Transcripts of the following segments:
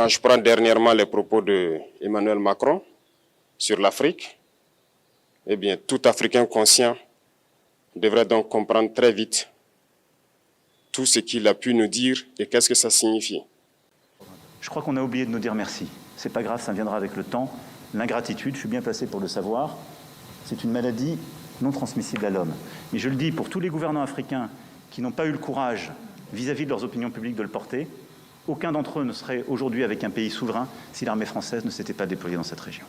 Quand je prends dernièrement les propos d'Emmanuel Macron sur l'Afrique, eh bien, tout Africain conscient devrait donc comprendre très vite tout ce qu'il a pu nous dire et qu'est-ce que ça signifie. Je crois qu'on a oublié de nous dire merci. C'est pas grave, ça viendra avec le temps. L'ingratitude, je suis bien placé pour le savoir, c'est une maladie non transmissible à l'homme. Mais je le dis pour tous les gouvernants africains qui n'ont pas eu le courage vis-à-vis de leurs opinions publiques de le porter, aucun d'entre eux ne serait aujourd'hui avec un pays souverain si l'armée française ne s'était pas déployée dans cette région.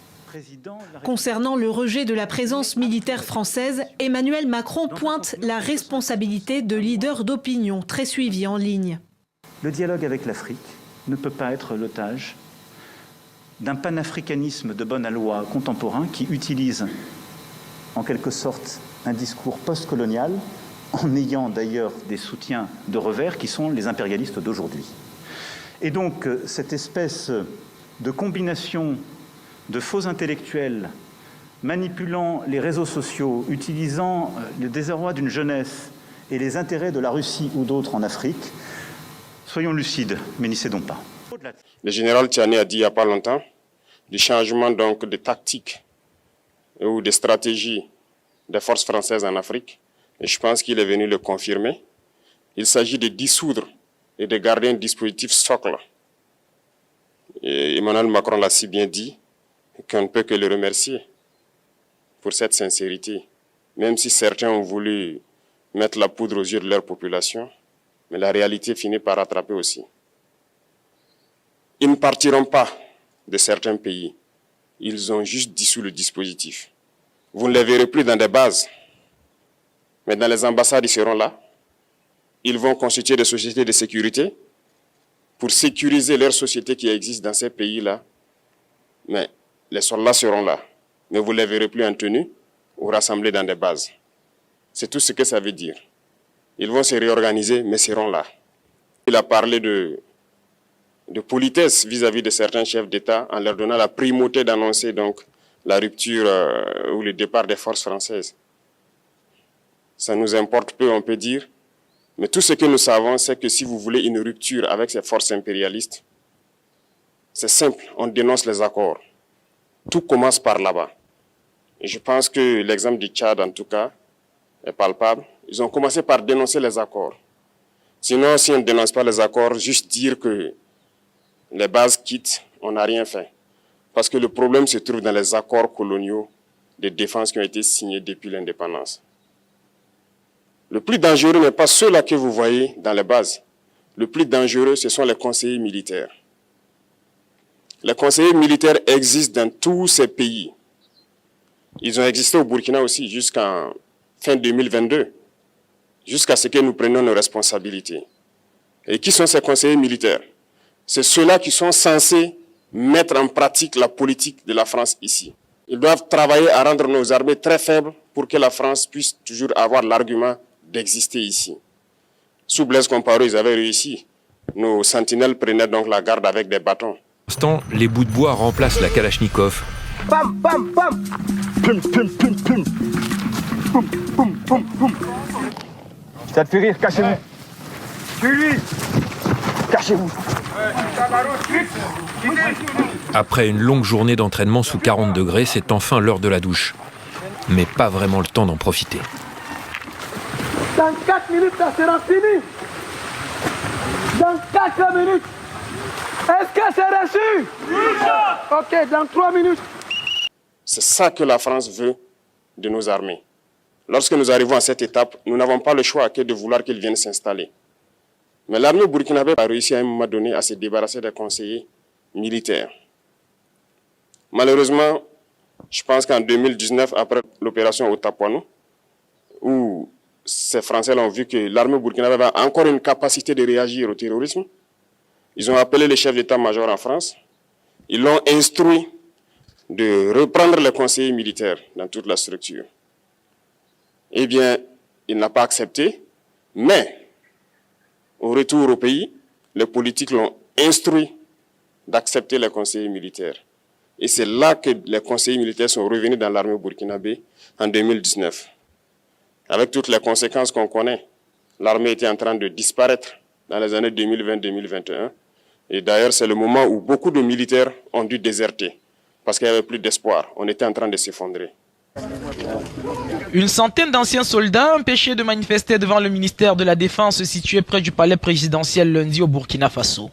Concernant le rejet de la présence militaire française, Emmanuel Macron pointe la responsabilité de leaders d'opinion très suivis en ligne. Le dialogue avec l'Afrique ne peut pas être l'otage d'un panafricanisme de bonne loi contemporain qui utilise en quelque sorte un discours post-colonial en ayant d'ailleurs des soutiens de revers qui sont les impérialistes d'aujourd'hui. Et donc cette espèce de combination de faux intellectuels manipulant les réseaux sociaux, utilisant le désarroi d'une jeunesse et les intérêts de la Russie ou d'autres en Afrique, soyons lucides, mais n'y cédons pas. Le général Tiani a dit il n'y a pas longtemps du changement donc de tactique ou de stratégie des forces françaises en Afrique. Et je pense qu'il est venu le confirmer. Il s'agit de dissoudre et de garder un dispositif socle. Et Emmanuel Macron l'a si bien dit qu'on ne peut que le remercier pour cette sincérité. Même si certains ont voulu mettre la poudre aux yeux de leur population, mais la réalité finit par rattraper aussi. Ils ne partiront pas de certains pays. Ils ont juste dissous le dispositif. Vous ne les verrez plus dans des bases, mais dans les ambassades, ils seront là. Ils vont constituer des sociétés de sécurité pour sécuriser leurs sociétés qui existent dans ces pays-là. Mais les soldats seront là. Mais vous ne les verrez plus en tenue ou rassemblés dans des bases. C'est tout ce que ça veut dire. Ils vont se réorganiser, mais seront là. Il a parlé de politesse vis-à-vis de certains chefs d'État en leur donnant la primauté d'annoncer donc la rupture ou le départ des forces françaises. Ça nous importe peu, on peut dire. Mais tout ce que nous savons, c'est que si vous voulez une rupture avec ces forces impérialistes, c'est simple, on dénonce les accords. Tout commence par là-bas. Et je pense que l'exemple du Tchad, en tout cas, est palpable. Ils ont commencé par dénoncer les accords. Sinon, si on ne dénonce pas les accords, juste dire que les bases quittent, on n'a rien fait. Parce que le problème se trouve dans les accords coloniaux de défense qui ont été signés depuis l'indépendance. Le plus dangereux n'est pas ceux-là que vous voyez dans les bases. Le plus dangereux, ce sont les conseillers militaires. Les conseillers militaires existent dans tous ces pays. Ils ont existé au Burkina aussi jusqu'en fin 2022, jusqu'à ce que nous prenions nos responsabilités. Et qui sont ces conseillers militaires? C'est ceux-là qui sont censés mettre en pratique la politique de la France ici. Ils doivent travailler à rendre nos armées très faibles pour que la France puisse toujours avoir l'argument d'exister ici. Sous Blaise Compaoré, ils avaient réussi. Nos sentinelles prenaient donc la garde avec des bâtons. Pour l'instant, les bouts de bois remplacent la Kalachnikov. Pam, pam, pam. Pum, pum, pum, pum. Pum, pum, pum, pum. Ça te fait rire, cachez-vous. Suis-lui. Cachez-vous. Après une longue journée d'entraînement sous 40 degrés, c'est enfin l'heure de la douche. Mais pas vraiment le temps d'en profiter. Dans 4 minutes, ça sera fini. Dans 4 minutes. Est-ce que c'est reçu? Oui. Ok, dans 3 minutes. C'est ça que la France veut de nos armées. Lorsque nous arrivons à cette étape, nous n'avons pas le choix que de vouloir qu'ils viennent s'installer. Mais l'armée burkinabé a réussi à un moment donné à se débarrasser des conseillers militaires. Malheureusement, je pense qu'en 2019, après l'opération au Tapuano, où ces Français ont vu que l'armée burkinabé a encore une capacité de réagir au terrorisme, ils ont appelé le chef d'état-major en France. Ils l'ont instruit de reprendre les conseillers militaires dans toute la structure. Eh bien, il n'a pas accepté, mais au retour au pays, les politiques l'ont instruit d'accepter les conseillers militaires. Et c'est là que les conseillers militaires sont revenus dans l'armée burkinabé en 2019. Avec toutes les conséquences qu'on connaît, l'armée était en train de disparaître dans les années 2020-2021. Et d'ailleurs, c'est le moment où beaucoup de militaires ont dû déserter parce qu'il n'y avait plus d'espoir. On était en train de s'effondrer. Une centaine d'anciens soldats empêchés de manifester devant le ministère de la Défense situé près du palais présidentiel lundi au Burkina Faso.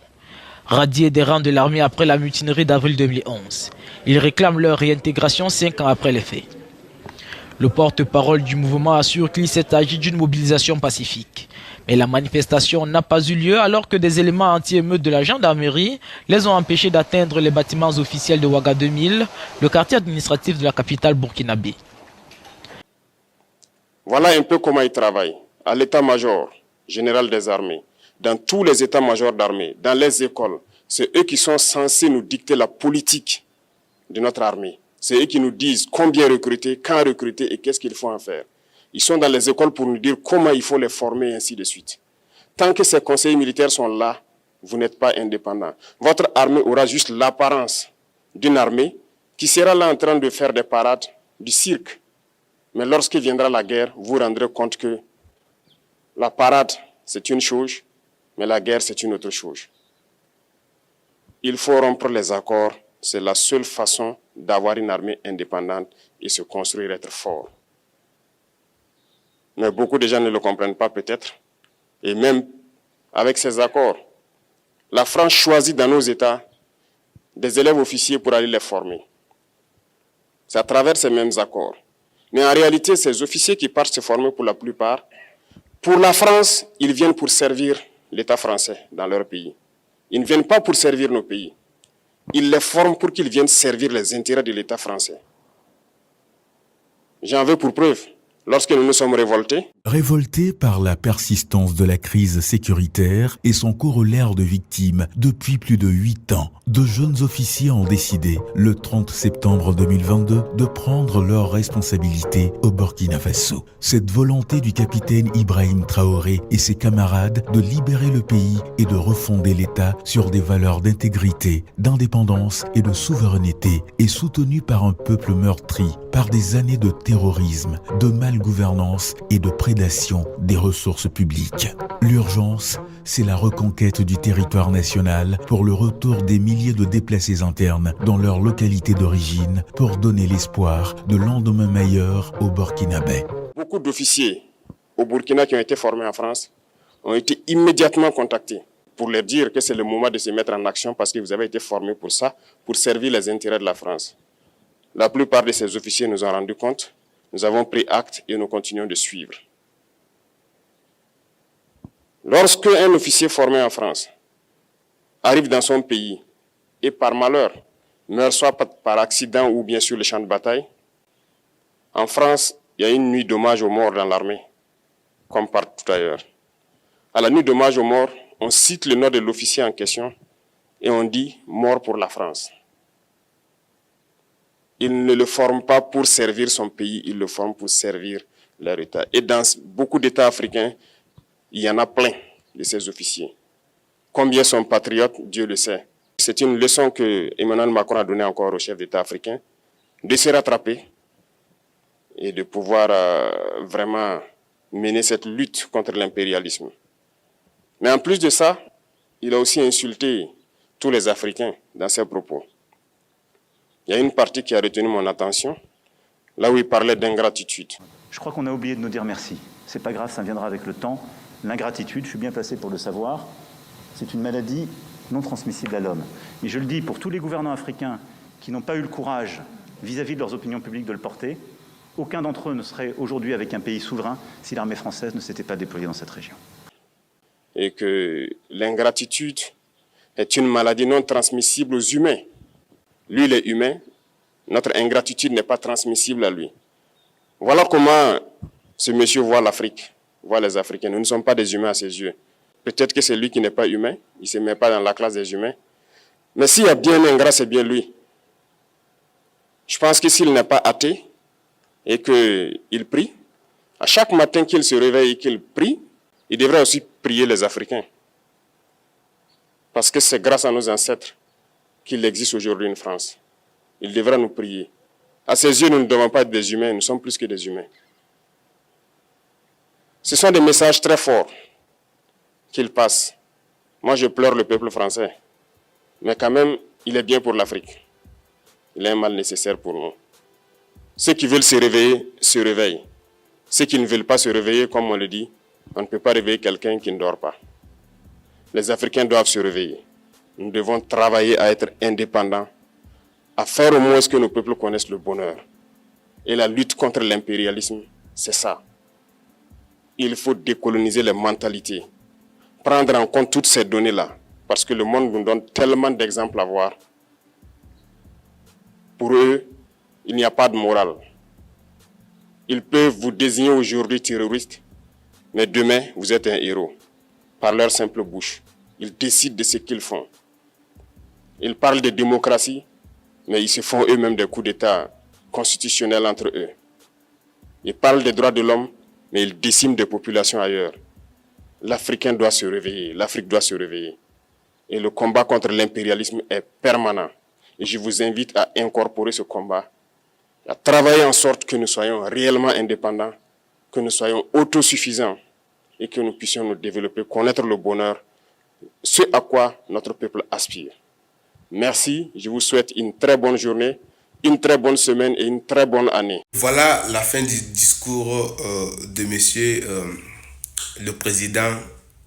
Radiés des rangs de l'armée après la mutinerie d'avril 2011. Ils réclament leur réintégration 5 ans après les faits. Le porte-parole du mouvement assure qu'il s'est agi d'une mobilisation pacifique. Mais la manifestation n'a pas eu lieu alors que des éléments anti-émeutes de la gendarmerie les ont empêchés d'atteindre les bâtiments officiels de Ouaga 2000, le quartier administratif de la capitale burkinabé. Voilà un peu comment ils travaillent. À l'état-major général des armées, dans tous les états-majors d'armée, dans les écoles, c'est eux qui sont censés nous dicter la politique de notre armée. C'est eux qui nous disent combien recruter, quand recruter et qu'est-ce qu'il faut en faire. Ils sont dans les écoles pour nous dire comment il faut les former et ainsi de suite. Tant que ces conseillers militaires sont là, vous n'êtes pas indépendants. Votre armée aura juste l'apparence d'une armée qui sera là en train de faire des parades, du cirque. Mais lorsqu'il viendra la guerre, vous vous rendrez compte que la parade, c'est une chose, mais la guerre, c'est une autre chose. Il faut rompre les accords. C'est la seule façon d'avoir une armée indépendante et se construire, être fort. Mais beaucoup de gens ne le comprennent pas peut-être. Et même avec ces accords, la France choisit dans nos États des élèves officiers pour aller les former. C'est à travers ces mêmes accords. Mais en réalité, ces officiers qui partent se former pour la plupart, pour la France, ils viennent pour servir l'État français dans leur pays. Ils ne viennent pas pour servir nos pays. Ils les forment pour qu'ils viennent servir les intérêts de l'État français. J'en veux pour preuve. Lorsque nous nous sommes révoltés. Révoltés par la persistance de la crise sécuritaire et son corollaire de victimes depuis plus de 8 ans, de jeunes officiers ont décidé, le 30 septembre 2022, de prendre leurs responsabilités au Burkina Faso. Cette volonté du capitaine Ibrahim Traoré et ses camarades de libérer le pays et de refonder l'État sur des valeurs d'intégrité, d'indépendance et de souveraineté est soutenue par un peuple meurtri par des années de terrorisme, de malgouvernance et de prédation des ressources publiques. L'urgence, c'est la reconquête du territoire national pour le retour des milliers de déplacés internes dans leur localité d'origine pour donner l'espoir de lendemain meilleur au Burkinabé. Beaucoup d'officiers au Burkina qui ont été formés en France ont été immédiatement contactés pour leur dire que c'est le moment de se mettre en action parce que vous avez été formés pour ça, pour servir les intérêts de la France. La plupart de ces officiers nous ont rendu compte. Nous avons pris acte et nous continuons de suivre. Lorsque un officier formé en France arrive dans son pays et par malheur meurt soit par accident ou bien sur le champ de bataille, en France, il y a une nuit d'hommage aux morts dans l'armée, comme partout ailleurs. À la nuit d'hommage aux morts, on cite le nom de l'officier en question et on dit « mort pour la France ». Ils ne le forment pas pour servir son pays, ils le forment pour servir leur État. Et dans beaucoup d'États africains, il y en a plein de ces officiers. Combien sont patriotes, Dieu le sait. C'est une leçon que Emmanuel Macron a donnée encore au chef d'État africain, de se rattraper et de pouvoir vraiment mener cette lutte contre l'impérialisme. Mais en plus de ça, il a aussi insulté tous les Africains dans ses propos. Il y a une partie qui a retenu mon attention, là où il parlait d'ingratitude. Je crois qu'on a oublié de nous dire merci. C'est pas grave, ça viendra avec le temps. L'ingratitude, je suis bien placé pour le savoir, c'est une maladie non transmissible à l'homme. Mais je le dis pour tous les gouvernants africains qui n'ont pas eu le courage, vis-à-vis de leurs opinions publiques, de le porter, aucun d'entre eux ne serait aujourd'hui avec un pays souverain si l'armée française ne s'était pas déployée dans cette région. Et que l'ingratitude est une maladie non transmissible aux humains. Lui, il est humain, notre ingratitude n'est pas transmissible à lui. Voilà comment ce monsieur voit l'Afrique, voit les Africains. Nous ne sommes pas des humains à ses yeux. Peut-être que c'est lui qui n'est pas humain, il ne se met pas dans la classe des humains. Mais s'il y a bien un ingrat, c'est bien lui. Je pense que s'il n'est pas athée et qu'il prie, à chaque matin qu'il se réveille et qu'il prie, il devrait aussi prier les Africains. Parce que c'est grâce à nos ancêtres qu'il existe aujourd'hui une France. Il devra nous prier. À ses yeux, nous ne devons pas être des humains, nous sommes plus que des humains. Ce sont des messages très forts qu'il passe. Moi, je pleure le peuple français. Mais quand même, il est bien pour l'Afrique. Il est un mal nécessaire pour nous. Ceux qui veulent se réveiller, se réveillent. Ceux qui ne veulent pas se réveiller, comme on le dit, on ne peut pas réveiller quelqu'un qui ne dort pas. Les Africains doivent se réveiller. Nous devons travailler à être indépendants, à faire au moins ce que nos peuples connaissent le bonheur. Et la lutte contre l'impérialisme, c'est ça. Il faut décoloniser les mentalités, prendre en compte toutes ces données-là, parce que le monde nous donne tellement d'exemples à voir. Pour eux, il n'y a pas de morale. Ils peuvent vous désigner aujourd'hui terroriste, mais demain, vous êtes un héros. Par leur simple bouche, ils décident de ce qu'ils font. Ils parlent de démocratie, mais ils se font eux-mêmes des coups d'État constitutionnels entre eux. Ils parlent des droits de l'homme, mais ils déciment des populations ailleurs. L'Africain doit se réveiller, l'Afrique doit se réveiller. Et le combat contre l'impérialisme est permanent. Et je vous invite à incorporer ce combat, à travailler en sorte que nous soyons réellement indépendants, que nous soyons autosuffisants et que nous puissions nous développer, connaître le bonheur, ce à quoi notre peuple aspire. Merci, je vous souhaite une très bonne journée, une très bonne semaine et une très bonne année. Voilà la fin du discours de monsieur le président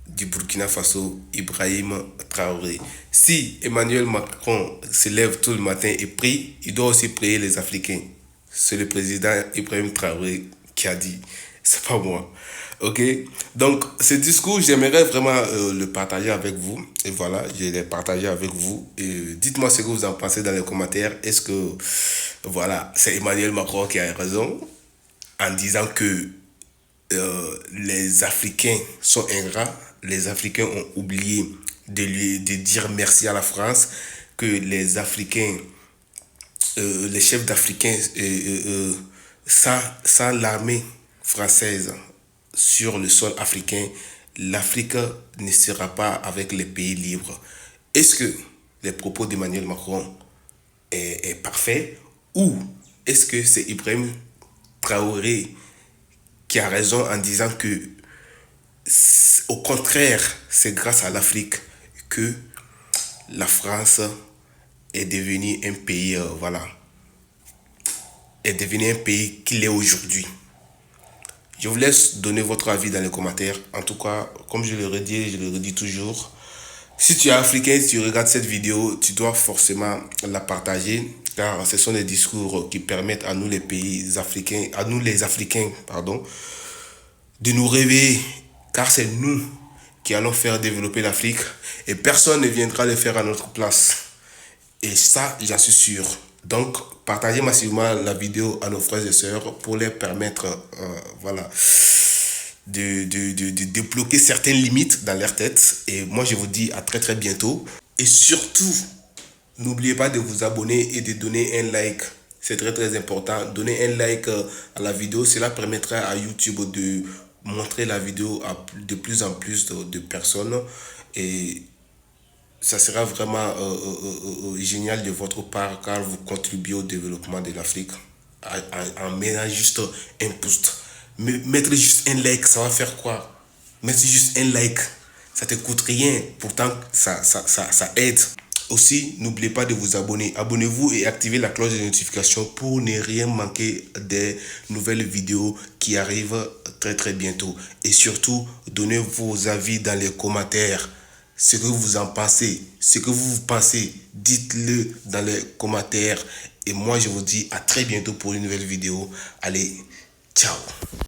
du Burkina Faso, Ibrahim Traoré. Si Emmanuel Macron se lève tout le matin et prie, il doit aussi prier les Africains. C'est le président Ibrahim Traoré qui a dit, c'est pas moi. Ok, donc ce discours, j'aimerais vraiment le partager avec vous. Et voilà, je l'ai partagé avec vous. Dites-moi ce que vous en pensez dans les commentaires. Est-ce que, voilà, c'est Emmanuel Macron qui a raison en disant que les Africains sont ingrats, les Africains ont oublié de dire merci à la France, que les Africains, les chefs d'Africains, sans l'armée française sur le sol africain, l'Afrique ne sera pas avec les pays libres. Est-ce que les propos d'Emmanuel Macron est parfait, ou est-ce que c'est Ibrahim Traoré qui a raison en disant que, au contraire, c'est grâce à l'Afrique que la France est devenue un pays, est devenu un pays qu'il est aujourd'hui. Je vous laisse donner votre avis dans les commentaires. En tout cas, comme je le redis toujours, si tu es africain, si tu regardes cette vidéo, tu dois forcément la partager, car ce sont des discours qui permettent à nous les pays africains, à nous les Africains, de nous réveiller, car c'est nous qui allons faire développer l'Afrique et personne ne viendra le faire à notre place. Et ça, j'en suis sûr. Donc, partagez massivement la vidéo à nos frères et sœurs pour leur permettre de débloquer certaines limites dans leur tête. Et moi, je vous dis à très très bientôt. Et surtout, n'oubliez pas de vous abonner et de donner un like. C'est très très important. Donnez un like à la vidéo. Cela permettra à YouTube de montrer la vidéo à de plus en plus de personnes. Et ça sera vraiment génial de votre part, car vous contribuez au développement de l'Afrique en mettant juste un post. Mettre juste un like, ça va faire quoi? Mettre juste un like, ça te coûte rien. Pourtant, ça aide. Aussi, n'oubliez pas de vous abonner. Abonnez-vous et activez la cloche de notification pour ne rien manquer des nouvelles vidéos qui arrivent très très bientôt. Et surtout, donnez vos avis dans les commentaires. Ce que vous en pensez, ce que vous pensez, dites-le dans les commentaires. Et moi, je vous dis à très bientôt pour une nouvelle vidéo. Allez, ciao!